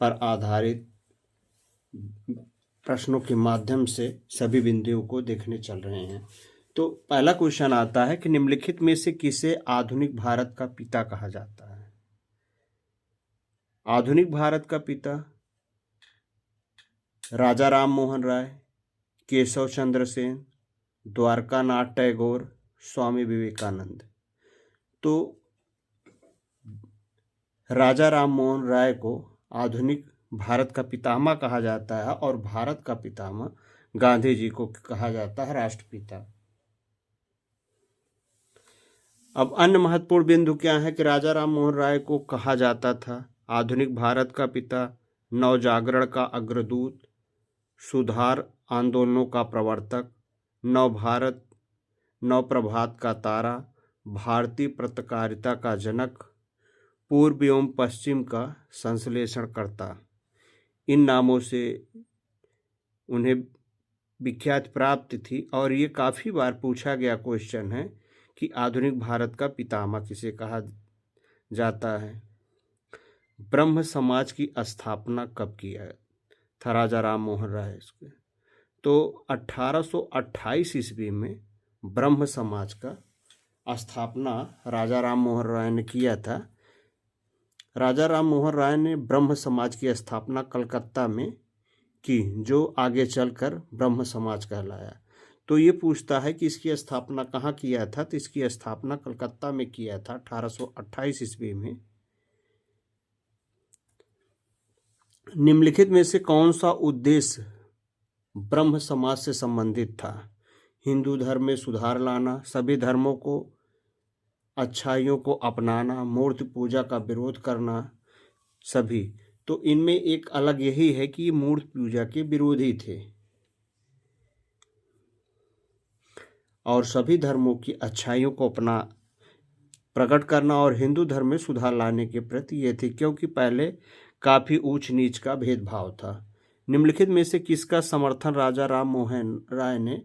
पर आधारित प्रश्नों के माध्यम से सभी बिंदुओं को देखने चल रहे हैं। तो पहला क्वेश्चन आता है कि निम्नलिखित में से किसे आधुनिक भारत का पिता कहा जाता है? आधुनिक भारत का पिता राजा राम मोहन राय, केशव चंद्र सेन, द्वारकानाथ टैगोर, स्वामी विवेकानंद। तो राजा राम मोहन राय को आधुनिक भारत का पितामह कहा जाता है और भारत का पितामह गांधी जी को कहा जाता है राष्ट्रपिता। अब अन्य महत्वपूर्ण बिंदु क्या है कि राजा राम मोहन राय को कहा जाता था आधुनिक भारत का पिता, नवजागरण का अग्रदूत, सुधार आंदोलनों का प्रवर्तक, नव भारत नव प्रभात का तारा, भारतीय पत्रकारिता का जनक, पूर्व एवं पश्चिम का संश्लेषण करता। इन नामों से उन्हें विख्याति प्राप्त थी और ये काफ़ी बार पूछा गया क्वेश्चन है कि आधुनिक भारत का पितामह किसे कहा जाता है। ब्रह्म समाज की स्थापना कब किया था राजा राम मोहन राय इसके? तो 1828 ईस्वी में ब्रह्म समाज का स्थापना राजा राम मोहन राय ने किया था। राजा राम मोहन राय ने ब्रह्म समाज की स्थापना कलकत्ता में की, जो आगे चलकर ब्रह्म समाज कहलाया। तो ये पूछता है कि इसकी स्थापना कहाँ किया था, तो इसकी स्थापना कलकत्ता में किया था 1828 ईस्वी में। निम्नलिखित में से कौन सा उद्देश्य ब्रह्म समाज से संबंधित था? हिंदू धर्म में सुधार लाना, सभी धर्मों को अच्छाइयों को अपनाना, मूर्ति पूजा का विरोध करना, सभी। तो इनमें एक अलग यही है कि ये मूर्ति पूजा के विरोधी थे और सभी धर्मों की अच्छाइयों को अपना प्रकट करना और हिंदू धर्म में सुधार लाने के प्रति ये थे, क्योंकि पहले काफ़ी ऊंच नीच का भेदभाव था। निम्नलिखित में से किसका समर्थन राजा राम मोहन राय ने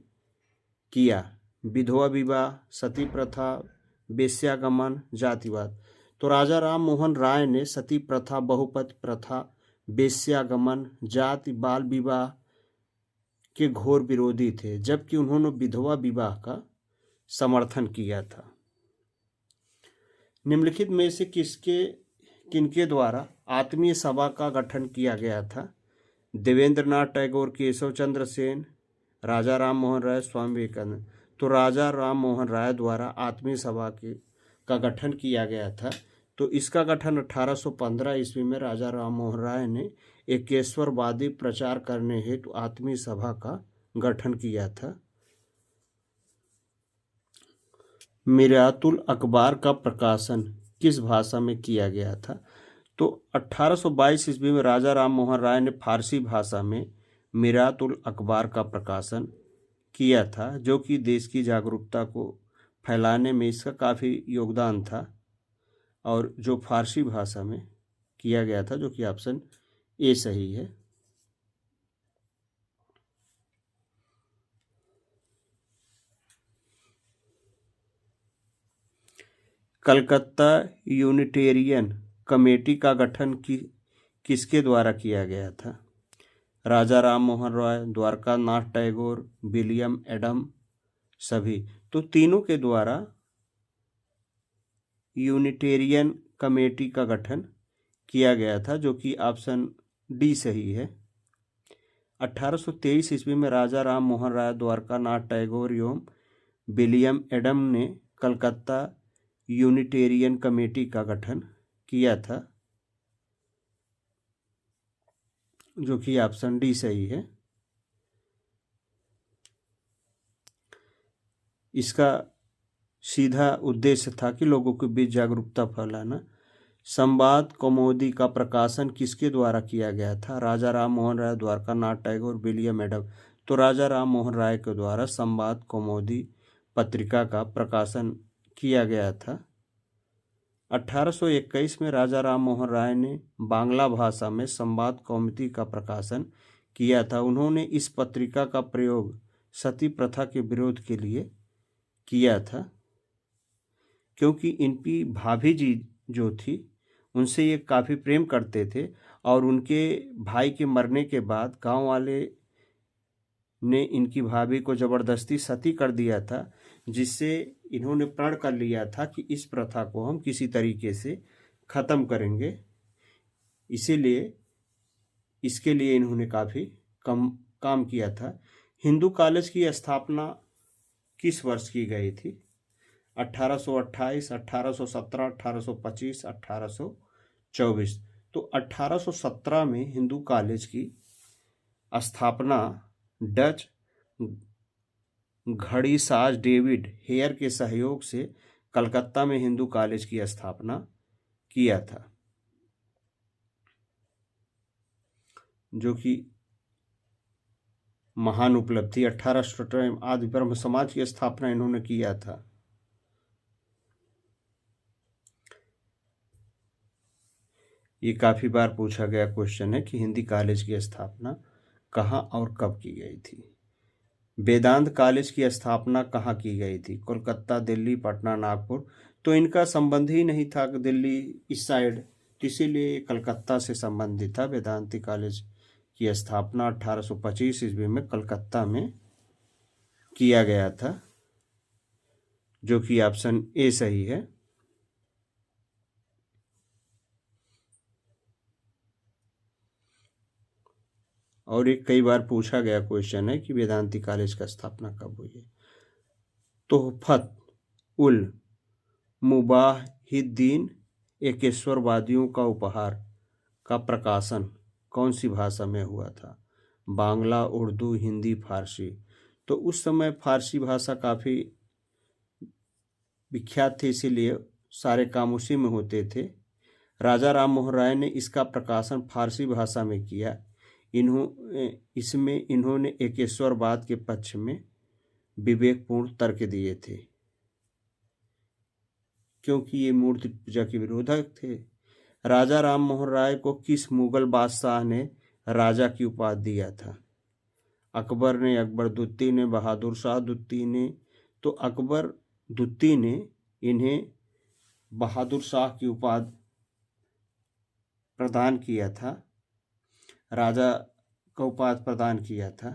किया? विधवा विवाह, सती प्रथा, वेश्यागमन, जातिवाद। तो राजा राम मोहन राय ने सती प्रथा, बहुपति प्रथा, वेश्यागमन, जाति बाल विवाह के घोर विरोधी थे, जबकि उन्होंने विधवा विवाह का समर्थन किया था। निम्नलिखित में से किनके द्वारा आत्मीय सभा का गठन किया गया था? देवेंद्रनाथ टैगोर, केशव चंद्र सेन, राजा राम मोहन राय, स्वामी विवेकानंद। तो राजा राम मोहन राय द्वारा आत्मीय सभा का गठन किया गया था। तो इसका गठन 1815 ईस्वी में राजा राम मोहन राय ने एकेश्वरवादी प्रचार करने हेतु आत्मीय सभा का गठन किया था। मिरातुल अखबार का प्रकाशन किस भाषा में किया गया था? तो 1822 ईस्वी में राजा राम मोहन राय ने फारसी भाषा में मिरातुल अखबार का प्रकाशन किया था, जो कि देश की जागरूकता को फैलाने में इसका काफ़ी योगदान था और जो फारसी भाषा में किया गया था, जो कि ऑप्शन ए सही है। कलकत्ता यूनिटेरियन कमेटी का गठन किसके द्वारा किया गया था? राजा राम मोहन राय, द्वारकानाथ टैगोर, विलियम एडम, सभी। तो तीनों के द्वारा यूनिटेरियन कमेटी का गठन किया गया था, जो कि ऑप्शन डी सही है। 1823 ईस्वी में राजा राम मोहन राय, द्वारकानाथ टैगोर एवं विलियम एडम ने कलकत्ता यूनिटेरियन कमेटी का गठन किया था, जो कि ऑप्शन डी सही है। इसका सीधा उद्देश्य था कि लोगों के बीच जागरूकता फैलाना। संवाद कौमुदी का प्रकाशन किसके द्वारा किया गया था? राजा राम मोहन राय, द्वारकानाथ टैगोर, विलियम एडम। तो राजा राम मोहन राय के द्वारा संवाद कौमुदी पत्रिका का प्रकाशन किया गया था। 1821 में राजा राम मोहन राय ने बांग्ला भाषा में संवाद कौमुदी का प्रकाशन किया था। उन्होंने इस पत्रिका का प्रयोग सती प्रथा के विरोध के लिए किया था, क्योंकि इनकी भाभी जी जो थी उनसे ये काफ़ी प्रेम करते थे और उनके भाई के मरने के बाद गांव वाले ने इनकी भाभी को ज़बरदस्ती सती कर दिया था, जिससे इन्होंने प्रण कर लिया था कि इस प्रथा को हम किसी तरीके से ख़त्म करेंगे। इसीलिए इसके लिए इन्होंने काफ़ी कम काम किया था। हिंदू कॉलेज की स्थापना किस वर्ष की गई थी? 1828, 1817, 1825, 1824। तो 1817 में हिंदू कॉलेज की स्थापना डच घड़ीसाज डेविड हेयर के सहयोग से कलकत्ता में हिंदू कॉलेज की स्थापना किया था, जो कि महान उपलब्धि। 1817 में आदि ब्रह्म समाज की स्थापना इन्होंने किया था। ये काफ़ी बार पूछा गया क्वेश्चन है कि हिंदी कॉलेज की स्थापना कहाँ और कब की गई थी। वेदांत कॉलेज की स्थापना कहाँ की गई थी? कोलकाता, दिल्ली, पटना, नागपुर। तो इनका संबंध ही नहीं था दिल्ली इस साइड, इसीलिए कलकत्ता से संबंधित था। वेदांती कॉलेज की स्थापना 1825 ईस्वी में कलकत्ता में किया गया था, जो कि ऑप्शन ए सही है। और एक कई बार पूछा गया क्वेश्चन है कि वेदांती कॉलेज का स्थापना कब हुई है। तोहफत उल मुबाहिद्दीन एकेश्वरवादियों का उपहार का प्रकाशन कौन सी भाषा में हुआ था? बांग्ला, उर्दू, हिंदी, फारसी। तो उस समय फारसी भाषा काफ़ी विख्यात थी, इसीलिए सारे काम उसी में होते थे। राजा राम मोहन राय ने इसका प्रकाशन फारसी भाषा में किया। इसमें इन्होंने एकेश्वरवाद के पक्ष में विवेकपूर्ण तर्क दिए थे, क्योंकि ये मूर्ति पूजा के विरोधक थे। राजा राम मोहन राय को किस मुगल बादशाह ने राजा की उपाधि दिया था? अकबर ने, अकबर दुत्ती ने, बहादुर शाह दुत्ती ने। तो अकबर दुत्ती ने इन्हें बहादुर शाह की उपाधि प्रदान किया था, राजा का उपाधि प्रदान किया था।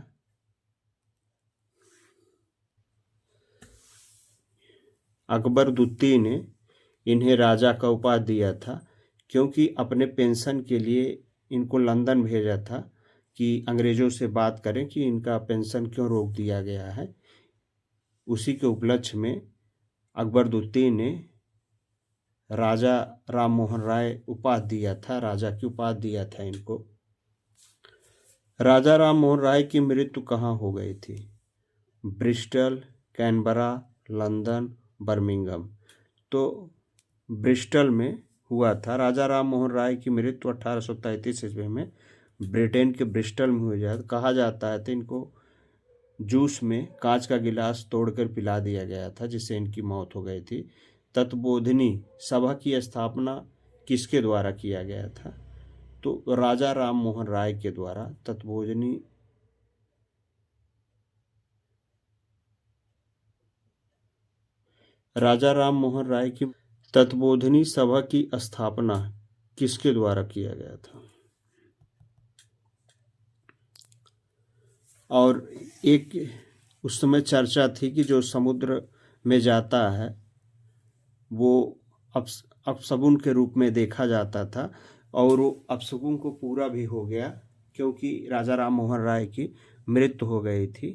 अकबर दुत्ती ने इन्हें राजा का उपाधि दिया था, क्योंकि अपने पेंशन के लिए इनको लंदन भेजा था कि अंग्रेज़ों से बात करें कि इनका पेंशन क्यों रोक दिया गया है। उसी के उपलक्ष्य में अकबर दुत्ती ने राजा राम मोहन राय उपाधि दिया था, राजा की उपाधि दिया था इनको। राजा राम मोहन राय की मृत्यु कहाँ हो गई थी? Bristol, Canberra, London, Birmingham. तो ब्रिस्टल में हुआ था। राजा राम मोहन राय की मृत्यु 1833 ईस्वी में ब्रिटेन के ब्रिस्टल में हुई। कहा जाता है तो इनको जूस में कांच का गिलास तोड़कर पिला दिया गया था, जिससे इनकी मौत हो गई थी। तत्बोधिनी सभा की स्थापना किसके द्वारा किया गया था? तो राजा राम मोहन राय के द्वारा तत्बोधिनी राजा राम मोहन राय की तत्बोधिनी सभा की स्थापना किसके द्वारा किया गया था? और एक उस समय चर्चा थी कि जो समुद्र में जाता है वो अपशगुन के रूप में देखा जाता था, और वो अपशगुन को पूरा भी हो गया, क्योंकि राजा राम मोहन राय की मृत्यु हो गई थी।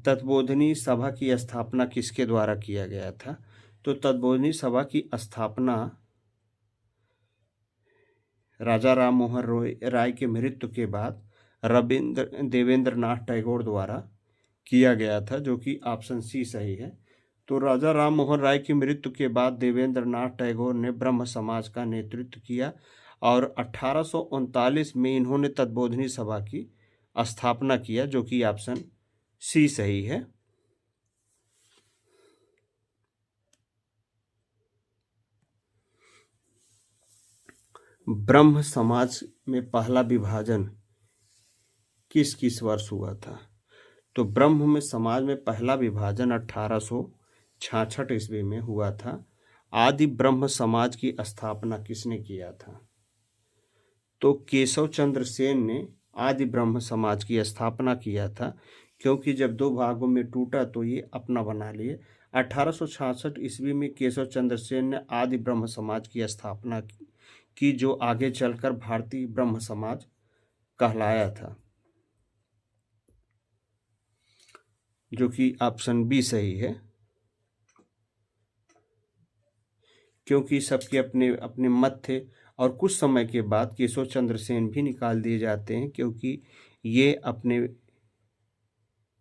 तत्बोधिनी सभा की स्थापना किसके द्वारा किया गया था? तो तत्बोधिनी सभा की स्थापना राजा राम मोहन राय के मृत्यु के बाद देवेंद्रनाथ टैगोर द्वारा किया गया था, जो कि ऑप्शन सी सही है। तो राजा राम मोहन राय की मृत्यु के बाद देवेंद्रनाथ टैगोर ने ब्रह्म समाज का नेतृत्व किया, और 1839 में इन्होंने तत्बोधिनी सभा की स्थापना किया, जो कि ऑप्शन सी सही है। ब्रह्म समाज में पहला विभाजन किस किस वर्ष हुआ था? तो ब्रह्म में समाज में पहला विभाजन 1866 ईस्वी में हुआ था। आदि ब्रह्म समाज की स्थापना किसने किया था? तो केशव चंद्र सेन ने आदि ब्रह्म समाज की स्थापना किया था, क्योंकि जब दो भागों में टूटा तो ये अपना बना लिए। 1866 ईस्वी में केशव चंद्र सेन ने आदि ब्रह्म समाज की स्थापना की, जो आगे चलकर भारतीय ब्रह्म समाज कहलाया था, जो कि ऑप्शन बी सही है, क्योंकि सबके अपने अपने मत थे। और कुछ समय के बाद केशव चंद्र सेन भी निकाल दिए जाते हैं, क्योंकि ये अपने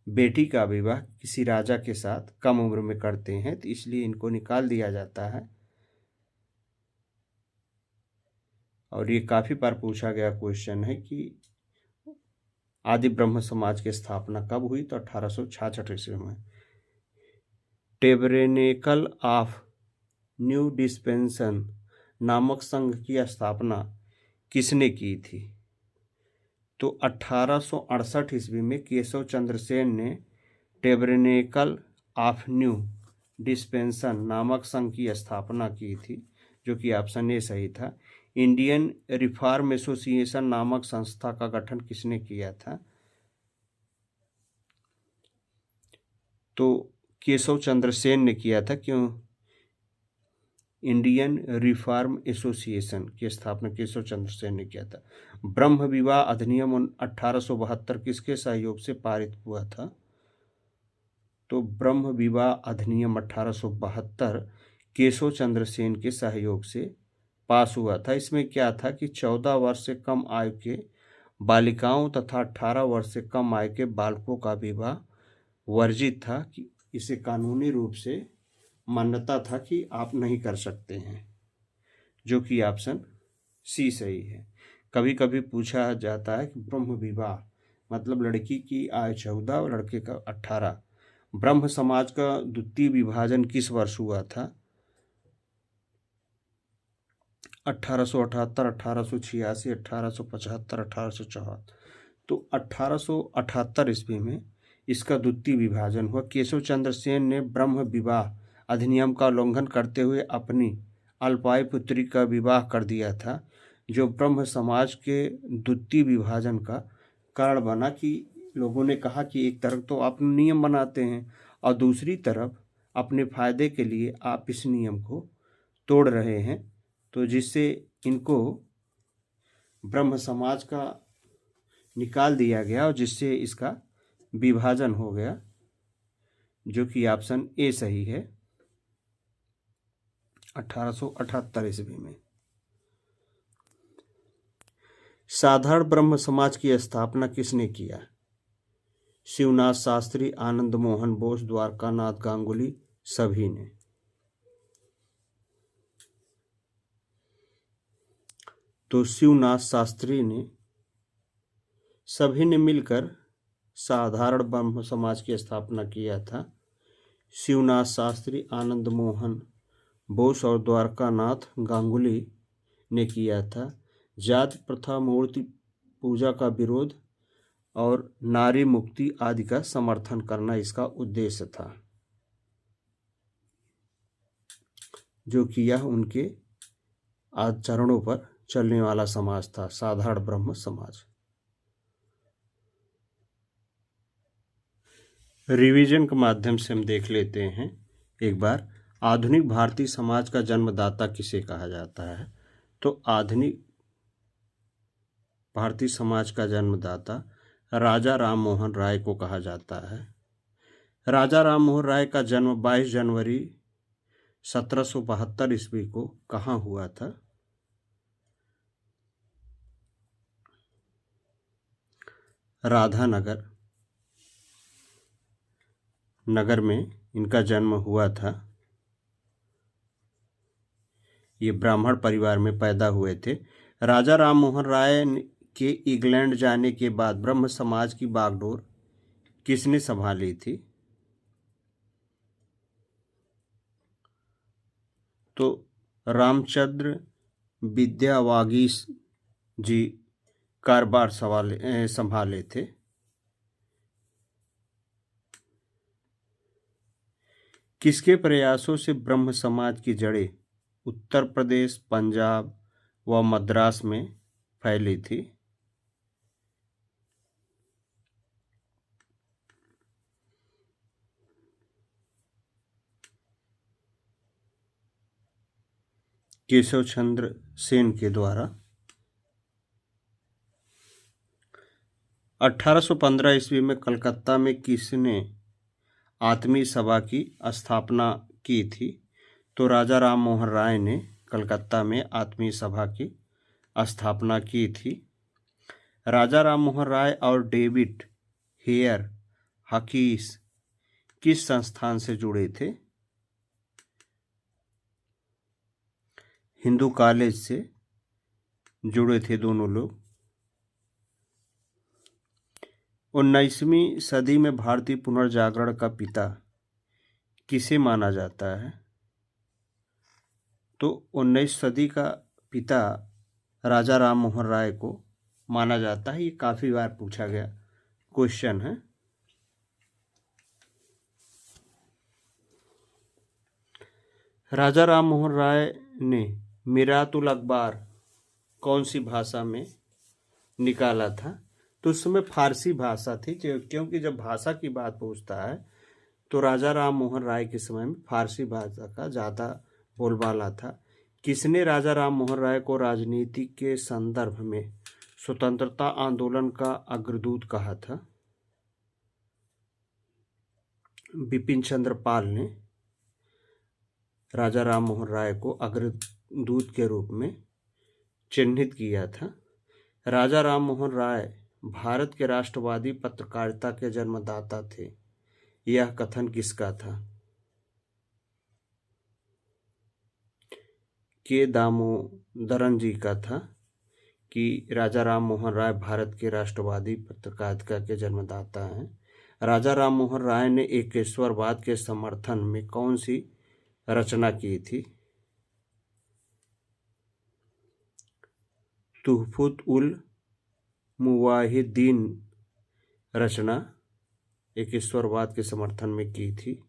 बेटी का विवाह किसी राजा के साथ कम उम्र में करते हैं, तो इसलिए इनको निकाल दिया जाता है। और ये काफ़ी बार पूछा गया क्वेश्चन है कि आदि ब्रह्म समाज की स्थापना कब हुई, तो 1866 ईस्वी में। टेबरेनेकल ऑफ न्यू डिस्पेंसन नामक संघ की स्थापना किसने की थी? तो 1868 ईस्वी में केशव चंद्र सेन ने टेबरेनेकल ऑफ न्यू डिस्पेंसन नामक संघ की स्थापना की थी, जो कि ऑप्शन ए सही था। इंडियन रिफॉर्म एसोसिएशन नामक संस्था का गठन किसने किया था? तो केशव चंद्र सेन ने किया था। क्यों? इंडियन रिफॉर्म एसोसिएशन की स्थापना केशव चंद्र सेन ने किया था। ब्रह्म विवाह अधिनियम 1872 किसके सहयोग से पारित हुआ था? तो ब्रह्म विवाह अधिनियम 1872 केशव चंद्र सेन के सहयोग से पास हुआ था। इसमें क्या था कि 14 वर्ष से कम आयु के बालिकाओं तथा 18 वर्ष से कम आयु के बालकों का विवाह वर्जित था, कि इसे कानूनी रूप से मान्यता था कि आप नहीं कर सकते हैं, जो कि ऑप्शन सी सही है। कभी कभी पूछा जाता है कि ब्रह्म विवाह मतलब लड़की की आयु 14 और लड़के का 18। ब्रह्म समाज का द्वितीय विभाजन किस वर्ष हुआ था? 1878, 1886, 1875, 1874। तो 1878 ईस्वी में इसका द्वितीय विभाजन हुआ। केशव चंद्र सेन ने ब्रह्म विवाह अधिनियम का उल्लंघन करते हुए अपनी अल्पायु पुत्री का विवाह कर दिया था, जो ब्रह्म समाज के द्वितीय विभाजन का कारण बना। कि लोगों ने कहा कि एक तरफ तो आप नियम बनाते हैं और दूसरी तरफ अपने फायदे के लिए आप इस नियम को तोड़ रहे हैं, तो जिससे इनको ब्रह्म समाज का निकाल दिया गया और जिससे इसका विभाजन हो गया, जो कि ऑप्शन ए सही है 1878 ईस्वी में। साधारण ब्रह्म समाज की स्थापना किसने किया? शिवनाथ शास्त्री, आनंद मोहन बोस, द्वारकानाथ गांगुली, सभी ने। तो शिवनाथ शास्त्री ने, सभी ने मिलकर साधारण ब्रह्म समाज की स्थापना किया था। शिवनाथ शास्त्री, आनंद मोहन बोस और द्वारकानाथ गांगुली ने किया था। जाति प्रथा, मूर्ति पूजा का विरोध और नारी मुक्ति आदि का समर्थन करना इसका उद्देश्य था, जो कि यह उनके आचरणों पर चलने वाला समाज था, साधारण ब्रह्म समाज। रिवीजन के माध्यम से हम देख लेते हैं एक बार, आधुनिक भारतीय समाज का जन्मदाता किसे कहा जाता है? तो आधुनिक भारतीय समाज का जन्मदाता राजा राम मोहन राय को कहा जाता है। राजा राम मोहन राय का जन्म 22 जनवरी 1772 ईस्वी को कहाँ हुआ था? राधानगर नगर में इनका जन्म हुआ था। ये ब्राह्मण परिवार में पैदा हुए थे। राजा राम मोहन राय के इंग्लैंड जाने के बाद ब्रह्म समाज की बागडोर किसने संभाली थी? तो रामचंद्र विद्यावागीश जी कारोबार संभाले थे। किसके प्रयासों से ब्रह्म समाज की जड़ें उत्तर प्रदेश, पंजाब व मद्रास में फैली थी। केशव चंद्र सेन के द्वारा। 1815 ईस्वी में कलकत्ता में किसने आत्मीय सभा की स्थापना की थी? तो राजा राम मोहन राय ने कलकत्ता में आत्मीय सभा की स्थापना की थी। राजा राम मोहन राय और डेविड हेयर हकीस किस संस्थान से जुड़े थे? हिंदू कॉलेज से जुड़े थे दोनों लोग। 19वीं सदी में भारतीय पुनर्जागरण का पिता किसे माना जाता है? तो 19वीं सदी का पिता राजा राम मोहन राय को माना जाता है। ये काफी बार पूछा गया क्वेश्चन है। राजा राम मोहन राय ने मिरातुल अखबार कौन सी भाषा में निकाला था? तो उस समय फारसी भाषा थी, क्योंकि जब भाषा की बात पूछता है तो राजा राम मोहन राय के समय में फारसी भाषा का ज़्यादा बोलबाला था। किसने राजा राम मोहन राय को राजनीति के संदर्भ में स्वतंत्रता आंदोलन का अग्रदूत कहा था? बिपिन चंद्र पाल ने राजा राम मोहन राय को अग्रदूत के रूप में चिन्हित किया था। राजा राम मोहन राय भारत के राष्ट्रवादी पत्रकारिता के जन्मदाता थे। यह कथन किसका था? के दामोदरन जी का था कि राजा राम मोहन राय भारत के राष्ट्रवादी पत्रकारिता के जन्मदाता हैं। राजा राम मोहन राय ने एकेश्वरवाद के समर्थन में कौन सी रचना की थी? तुहफत उल मुवाहिदीन रचना एकेश्वरवाद के समर्थन में की थी।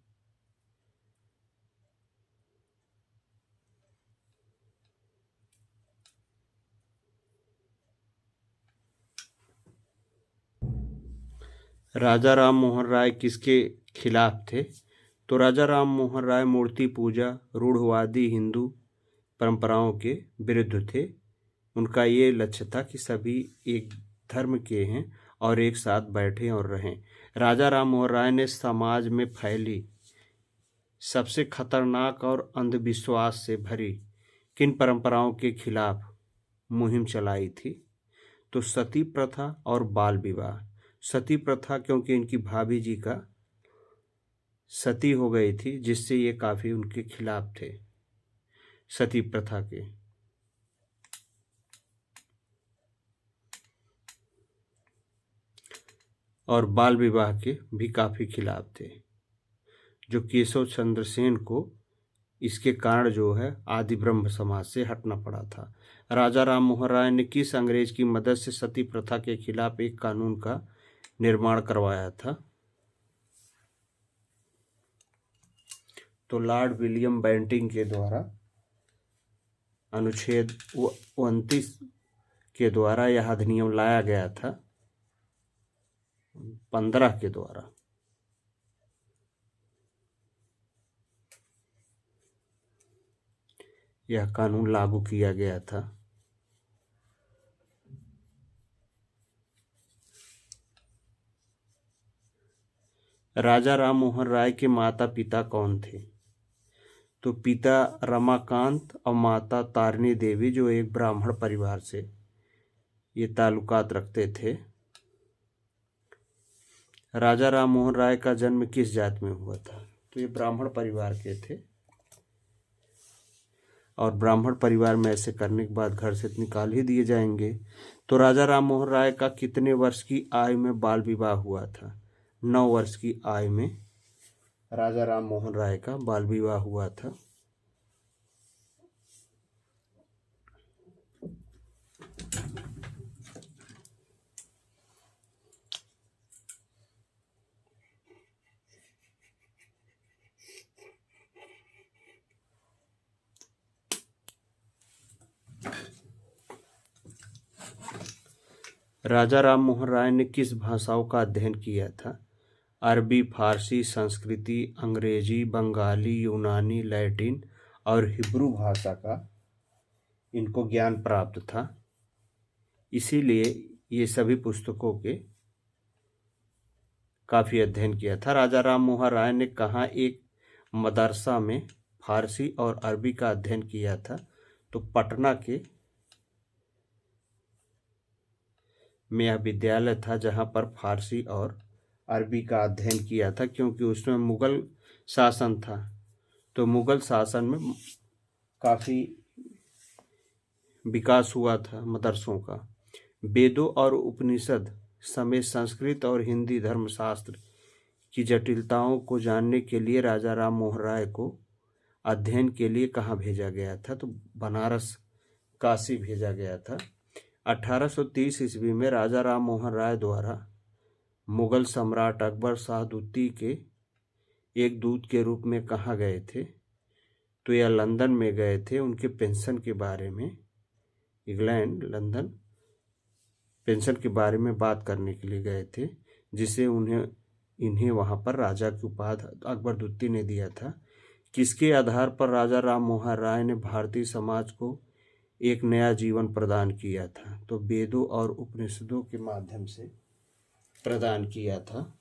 राजा राम मोहन राय किसके खिलाफ थे? तो राजा राम मोहन राय मूर्ति पूजा, रूढ़वादी हिंदू परंपराओं के विरुद्ध थे। उनका ये लक्ष्य था कि सभी एक धर्म के हैं और एक साथ बैठें और रहें। राजा राम मोहन राय ने समाज में फैली सबसे खतरनाक और अंधविश्वास से भरी किन परंपराओं के खिलाफ मुहिम चलाई थी? तो सती प्रथा और बाल विवाह। सती प्रथा क्योंकि इनकी भाभी जी का सती हो गई थी, जिससे ये काफी उनके खिलाफ थे सती प्रथा के। और बाल विवाह के भी काफी खिलाफ थे, जो केशव चंद्र सेन को इसके कारण जो है आदि ब्रह्म समाज से हटना पड़ा था। राजा राम मोहन राय ने किस अंग्रेज की मदद से सती प्रथा के खिलाफ एक कानून का निर्माण करवाया था? तो लॉर्ड विलियम बेंटिंक के द्वारा अनुच्छेद 29 के द्वारा यह अधिनियम लाया गया था। 15 के द्वारा। यह कानून लागू किया गया था। राजा राम मोहन राय के माता पिता कौन थे? तो पिता रमाकांत और माता तारिणी देवी, जो एक ब्राह्मण परिवार से ये ताल्लुकात रखते थे। राजा राम मोहन राय का जन्म किस जात में हुआ था? तो ये ब्राह्मण परिवार के थे, और ब्राह्मण परिवार में ऐसे करने के बाद घर से निकाल ही दिए जाएंगे। तो राजा राम मोहन राय का कितने वर्ष की आयु में बाल विवाह हुआ था? 9 वर्ष की आयु में राजा राम मोहन राय का बाल विवाह हुआ था। राजा राम मोहन राय ने किस भाषाओं का अध्ययन किया था? अरबी, फारसी, संस्कृति, अंग्रेजी, बंगाली, यूनानी, लैटिन और हिब्रू भाषा का इनको ज्ञान प्राप्त था। इसीलिए ये सभी पुस्तकों के काफ़ी अध्ययन किया था। राजा राम मोहन राय ने कहाँ एक मदरसा में फारसी और अरबी का अध्ययन किया था? तो पटना के में यह विद्यालय था जहाँ पर फारसी और अरबी का अध्ययन किया था, क्योंकि उसमें मुग़ल शासन था। तो मुग़ल शासन में काफ़ी विकास हुआ था मदरसों का। वेदों और उपनिषद समेत संस्कृत और हिंदी धर्मशास्त्र की जटिलताओं को जानने के लिए राजा राम मोहन राय को अध्ययन के लिए कहाँ भेजा गया था? तो बनारस, काशी भेजा गया था। 1830 ईस्वी में राजा राम मोहन राय द्वारा मुगल सम्राट अकबर शाह द्वितीय के एक दूत के रूप में कहाँ गए थे? तो यह लंदन में गए थे। उनके पेंशन के बारे में, इंग्लैंड, लंदन पेंशन के बारे में बात करने के लिए गए थे, जिसे इन्हें वहाँ पर राजा की उपाधि अकबर द्वितीय ने दिया था। किसके आधार पर राजा राम मोहन राय ने भारतीय समाज को एक नया जीवन प्रदान किया था? तो वेदों और उपनिषदों के माध्यम से प्रदान किया था।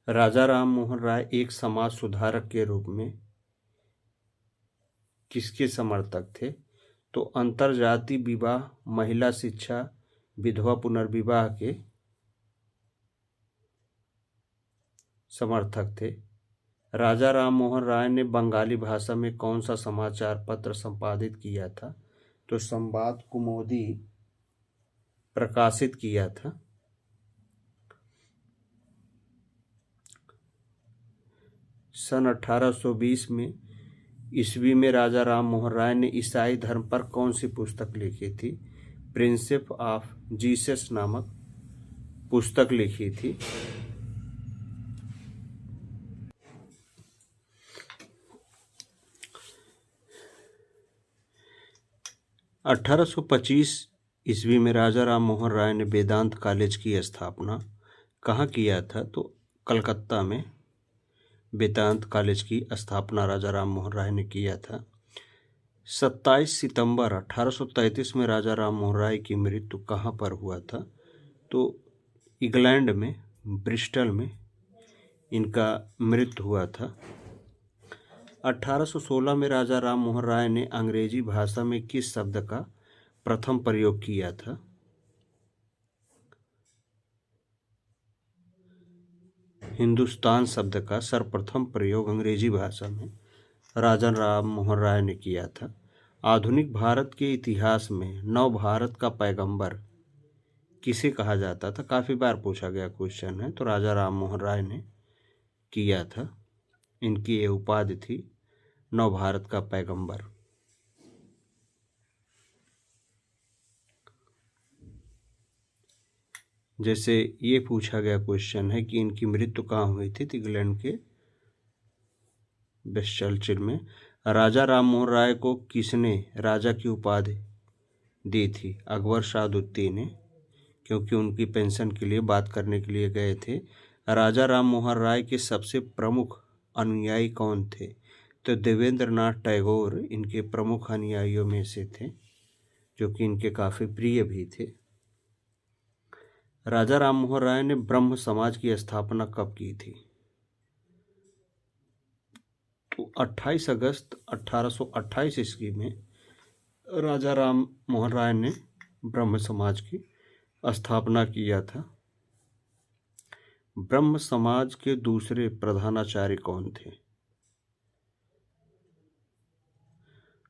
राजा राम मोहन राय एक समाज सुधारक के रूप में किसके समर्थक थे? तो अंतरजातीय विवाह, महिला शिक्षा, विधवा पुनर्विवाह के समर्थक थे। राजा राम मोहन राय ने बंगाली भाषा में कौन सा समाचार पत्र संपादित किया था? तो संवाद कुमुदी प्रकाशित किया था। सन 1820 में ईस्वी में राजा राम मोहन राय ने ईसाई धर्म पर कौन सी पुस्तक लिखी थी? प्रिंसिप ऑफ जीसस नामक पुस्तक लिखी थी। 1825 ईस्वी में राजा राम मोहन राय ने वेदांत कॉलेज की स्थापना कहाँ किया था? तो कलकत्ता में वेदांत कॉलेज की स्थापना राजा राम मोहन राय ने किया था। 27 सितंबर 1833 में राजा राम मोहन राय की मृत्यु कहाँ पर हुआ था? तो इंग्लैंड में, ब्रिस्टल में इनका मृत्यु हुआ था। 1816 में राजा राम मोहन राय ने अंग्रेजी भाषा में किस शब्द का प्रथम प्रयोग किया था? हिंदुस्तान शब्द का सर्वप्रथम प्रयोग अंग्रेजी भाषा में राजा राम मोहन राय ने किया था। आधुनिक भारत के इतिहास में नव भारत का पैगंबर किसे कहा जाता था? काफ़ी बार पूछा गया क्वेश्चन है। तो राजा राम मोहन राय ने किया था। इनकी ये उपाधि थी नव भारत का पैगंबर। जैसे ये पूछा गया क्वेश्चन है कि इनकी मृत्यु कहाँ हुई थी? तो इंग्लैंड के ब्रिस्टल में। राजा राम मोहन राय को किसने राजा की उपाधि दी थी? अकबर शाह द्वितीय ने, क्योंकि उनकी पेंशन के लिए बात करने के लिए गए थे। राजा राम मोहन राय के सबसे प्रमुख अनुयायी कौन थे? तो देवेंद्र नाथ टैगोर इनके प्रमुख अनुयायियों में से थे, जो कि इनके काफ़ी प्रिय भी थे। राजा राम मोहन राय ने ब्रह्म समाज की स्थापना कब की थी? तो 28 अगस्त 1828 ईस्वी में राजा राम मोहन राय ने ब्रह्म समाज की स्थापना किया था। ब्रह्म समाज के दूसरे प्रधानाचार्य कौन थे?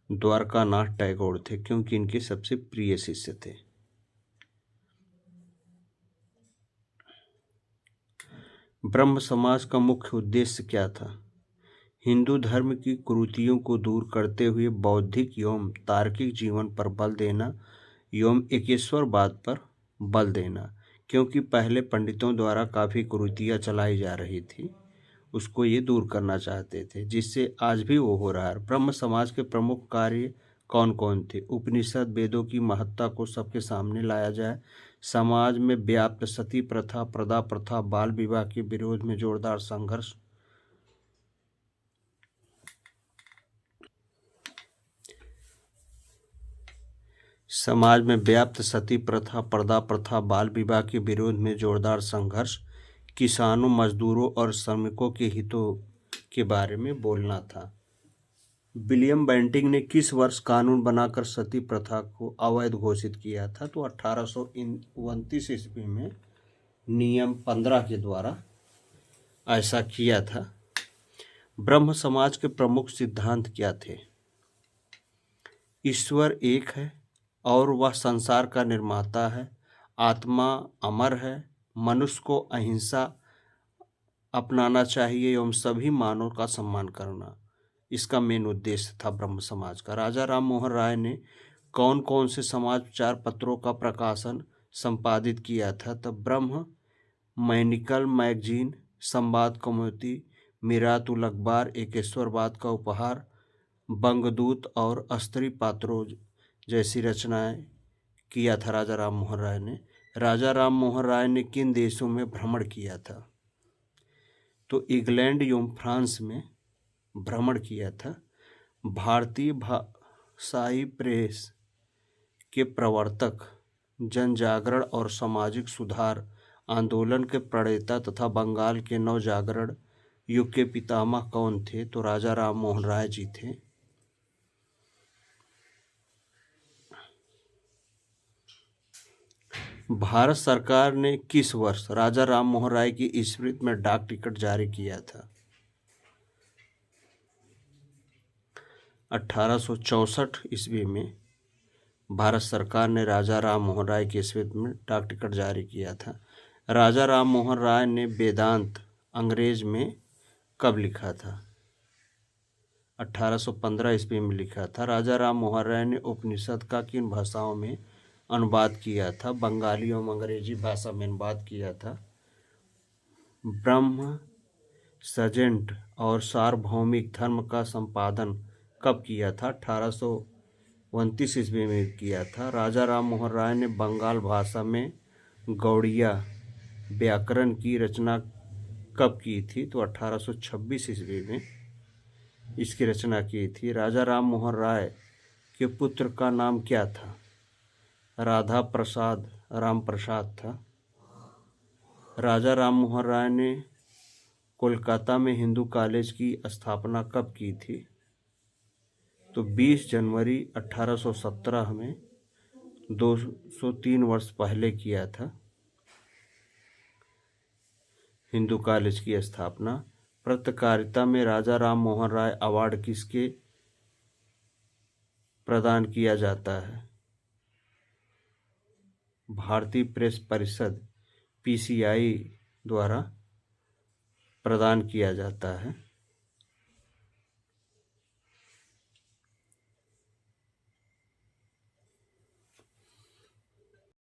द्वारकानाथ टैगोर थे, क्योंकि इनके सबसे प्रिय शिष्य थे। ब्रह्म समाज का मुख्य उद्देश्य क्या था? हिंदू धर्म की कुरीतियों को दूर करते हुए बौद्धिक एवं तार्किक जीवन पर बल देना एवं एकेश्वरवाद पर बल देना, क्योंकि पहले पंडितों द्वारा काफ़ी कुरीतियाँ चलाई जा रही थी, उसको ये दूर करना चाहते थे, जिससे आज भी वो हो रहा है। ब्रह्म समाज के प्रमुख कार्य कौन कौन थे? उपनिषद वेदों की महत्ता को सबके सामने लाया जाए, समाज में व्याप्त सती प्रथा, प्रदा प्रथा, बाल विवाह के विरोध में जोरदार संघर्ष, समाज में व्याप्त सती प्रथा, पर्दा प्रथा, बाल विवाह के विरोध में जोरदार संघर्ष, किसानों, मजदूरों और श्रमिकों के हितों के बारे में बोलना था। विलियम बेंटिंक ने किस वर्ष कानून बनाकर सती प्रथा को अवैध घोषित किया था? तो 1829 ईस्वी में नियम 15 के द्वारा ऐसा किया था। ब्रह्म समाज के प्रमुख सिद्धांत क्या थे? ईश्वर एक है और वह संसार का निर्माता है, आत्मा अमर है, मनुष्य को अहिंसा अपनाना चाहिए एवं सभी मानव का सम्मान करना, इसका मेन उद्देश्य था ब्रह्म समाज का। राजा राम मोहन राय ने कौन कौन से समाचार पत्रों का प्रकाशन संपादित किया था? तब ब्रह्म, मैनिकल मैगजीन, संवाद कौमुदी, मिरातुल अखबार, एकेश्वरवाद का उपहार, बंगदूत और स्त्री पात्रों जैसी रचनाएं किया था राजा राम मोहन राय ने। राजा राम मोहन राय ने किन देशों में भ्रमण किया था? तो इंग्लैंड एवं फ्रांस में भ्रमण किया था। भारतीय भाषाई प्रेस के प्रवर्तक, जनजागरण और सामाजिक सुधार आंदोलन के प्रणेता तथा बंगाल के नवजागरण युग के पितामह कौन थे? तो राजा राम मोहन राय जी थे। भारत सरकार ने किस वर्ष राजा राम मोहन राय की स्मृति में डाक टिकट जारी किया था? 1864 ईस्वी में भारत सरकार ने राजा राम मोहन राय की स्मृति में डाक टिकट जारी किया था। राजा राम मोहन राय ने वेदांत अंग्रेज में कब लिखा था? 1815 ईस्वी में लिखा था। राजा राम मोहन राय ने उपनिषद का किन भाषाओं में अनुवाद किया था? बंगाली एवं अंग्रेजी भाषा में अनुवाद किया था। ब्रह्म सजेंट और सार्वभौमिक धर्म का संपादन कब किया था? 1829 ईस्वी में किया था। राजा राम मोहन राय ने बंगाल भाषा में गौड़िया व्याकरण की रचना कब की थी? तो 1826 ईस्वी में इसकी रचना की थी। राजा राम मोहन राय के पुत्र का नाम क्या था? राधा प्रसाद राम प्रसाद था। राजा राम मोहन राय ने कोलकाता में हिंदू कॉलेज की स्थापना कब की थी? तो 20 जनवरी 1817 में 203 वर्ष पहले किया था हिंदू कॉलेज की स्थापना। पत्रकारिता में राजा राम मोहन राय अवार्ड किसके प्रदान किया जाता है? भारतीय प्रेस परिषद PCI द्वारा प्रदान किया जाता है।